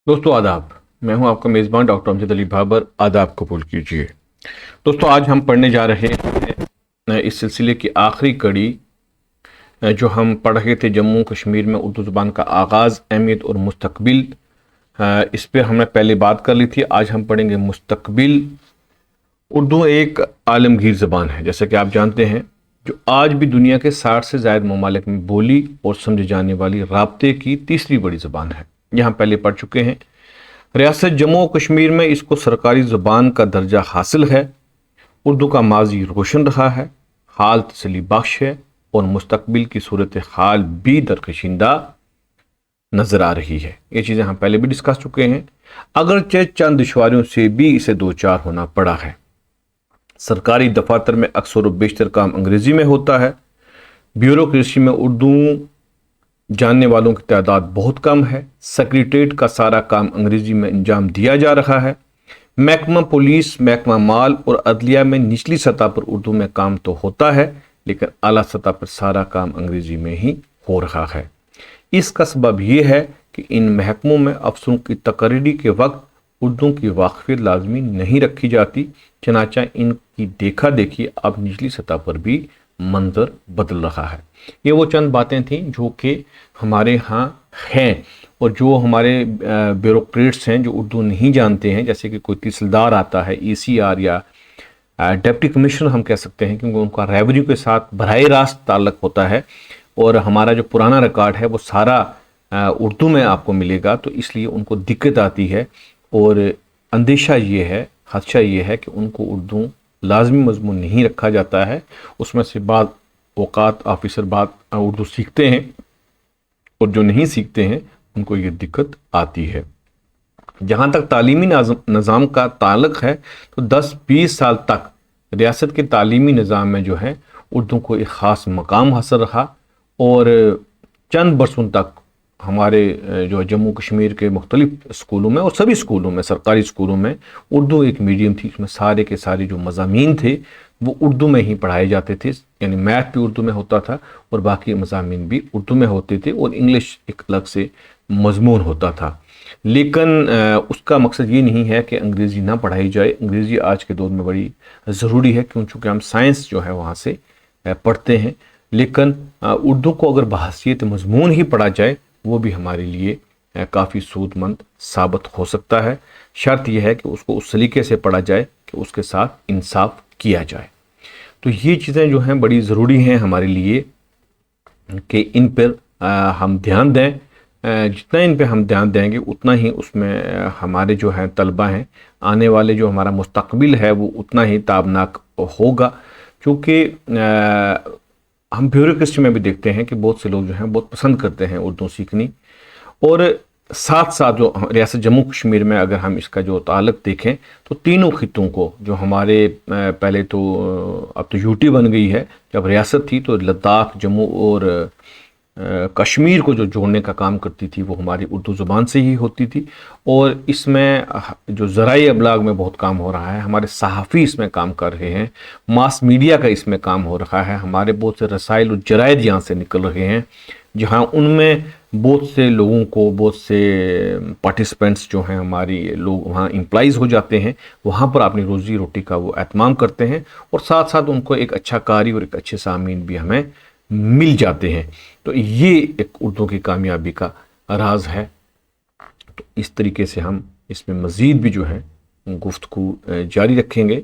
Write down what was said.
दोस्तों आदाब। मैं हूं आपका मेज़बान डॉक्टर अमजद अली बाबर। आदाब कबूल कीजिए। दोस्तों आज हम पढ़ने जा रहे हैं इस सिलसिले की आखिरी कड़ी जो हम पढ़ रहे थे, जम्मू कश्मीर में उर्दू ज़ुबान का आगाज़, अहमियत और मुस्तकबिल। इस पर हमने पहले बात कर ली थी। आज हम पढ़ेंगे मुस्तकबिल। उर्दू एक आलमगीर ज़बान है, जैसा कि आप जानते हैं, जो आज भी दुनिया के 60 से ज़ायद ममालिक में बोली और समझे जाने वाली राब्ते की तीसरी बड़ी ज़बान है। यहाँ पहले पढ़ चुके हैं। रियासत जम्मू कश्मीर में इसको सरकारी ज़बान का दर्जा हासिल है। उर्दू का माजी रोशन रहा है, हाल तसली बख्श है और मुस्तकबिल की सूरत हाल भी दरकशिंदा नज़र आ रही है। ये चीज़ें हम पहले भी डिस्कस चुके हैं, अगरचे चंद दुश्वारियों से भी इसे दो चार होना पड़ा है। सरकारी दफातर में अक्सर व बेशतर काम अंग्रेज़ी में होता है। ब्यूरोक्रेसी में उर्दू जानने वालों की तादाद बहुत कम है। सेक्रेटरीट का सारा काम अंग्रेज़ी में अंजाम दिया जा रहा है। महकमा पुलिस, महकमा माल और अदलिया में निचली सतह पर उर्दू में काम तो होता है, लेकिन आला सतह पर सारा काम अंग्रेज़ी में ही हो रहा है। इसका सबब यह है कि इन महकमों में अफसरों की तकरीरी के वक्त उर्दू की वाक़फियत लाजमी नहीं रखी जाती, चनाचा इनकी देखा देखी अब निचली सतह पर भी मंजर बदल रहा है। ये वो चंद बातें थीं जो कि हमारे यहाँ हैं, और जो हमारे ब्यूरोक्रेट्स हैं जो उर्दू नहीं जानते हैं, जैसे कि कोई तहसीलदार आता है, ECR या डिप्टी कमिश्नर हम कह सकते हैं, क्योंकि उनका रेवेन्यू के साथ बराह रास्त ताल्लुक़ होता है, और हमारा जो पुराना रिकॉर्ड है वो सारा उर्दू में आपको मिलेगा, तो इसलिए उनको दिक्कत आती है। और अंदेशा ये है, खदशा ये है कि उनको उर्दू लाजमी मजमून नहीं रखा जाता है। उसमें से बाद औकात ऑफिसर बात उर्दू सीखते हैं, और जो नहीं सीखते हैं उनको ये दिक्कत आती है। जहाँ तक तालीमी निज़ाम का ताल्लुक़ है, तो 10-20 साल तक रियासत के तालीमी निज़ाम में जो है उर्दू को एक ख़ास मकाम हासिल रहा, और चंद बरसों तक हमारे जो जम्मू कश्मीर के मुख्तलिफ स्कूलों में, और सभी स्कूलों में, सरकारी स्कूलों में उर्दू एक मीडियम थी। उसमें सारे के सारे जो मज़ामीन थे वो उर्दू में ही पढ़ाए जाते थे, यानी मैथ भी उर्दू में होता था और बाकी मज़ामीन भी उर्दू में होते थे, और इंग्लिश एक अलग से मजमून होता था। लेकिन उसका मकसद ये नहीं है कि अंग्रेज़ी ना पढ़ाई जाए। अंग्रेज़ी आज के दौर में बड़ी ज़रूरी है, क्योंकि हम साइंस जो है वहाँ से पढ़ते हैं। लेकिन उर्दू को अगर बहैसियत मजमून ही पढ़ा जाए, वो भी हमारे लिए काफ़ी सूदमंद साबित हो सकता है। शर्त यह है कि उसको उस सलीके से पढ़ा जाए कि उसके साथ इंसाफ किया जाए। तो ये चीज़ें जो हैं बड़ी ज़रूरी हैं हमारे लिए कि इन पर हम ध्यान दें। जितना इन पे हम ध्यान देंगे उतना ही उसमें हमारे जो हैं तलबा हैं, आने वाले जो हमारा मुस्तकबिल है वो उतना ही ताबनाक होगा। क्योंकि हम ब्यूरोक्रेसी में भी देखते हैं कि बहुत से लोग जो हैं बहुत पसंद करते हैं उर्दू सीखनी, और साथ साथ जो रियासत जम्मू कश्मीर में अगर हम इसका जो ताल्लुक़ देखें, तो तीनों खित्तों को, जो हमारे पहले तो अब तो यूटी बन गई है, जब रियासत थी तो लद्दाख, जम्मू और कश्मीर को जो जोड़ने का काम करती थी वो हमारी उर्दू ज़ुबान से ही होती थी। और इसमें जो ज़राए अबलाग में बहुत काम हो रहा है, हमारे सहाफ़ी इसमें काम कर रहे हैं, मास मीडिया का इसमें काम हो रहा है, हमारे बहुत से रसाइल और जराइद यहाँ से निकल रहे हैं, जहाँ उनमें बहुत से लोगों को, बहुत से पार्टिसिपेंट्स जो हैं हमारी लोग वहाँ एम्प्लॉइज़ हो जाते हैं, वहाँ पर अपनी रोज़ी रोटी का वो एहतमाम करते हैं, और साथ साथ उनको एक अच्छा कारी और एक अच्छे सामीन भी हमें मिल जाते हैं। तो ये एक उर्दू की कामयाबी का राज है। तो इस तरीके से हम इसमें मज़ीद भी जो है गुफ्तगू जारी रखेंगे।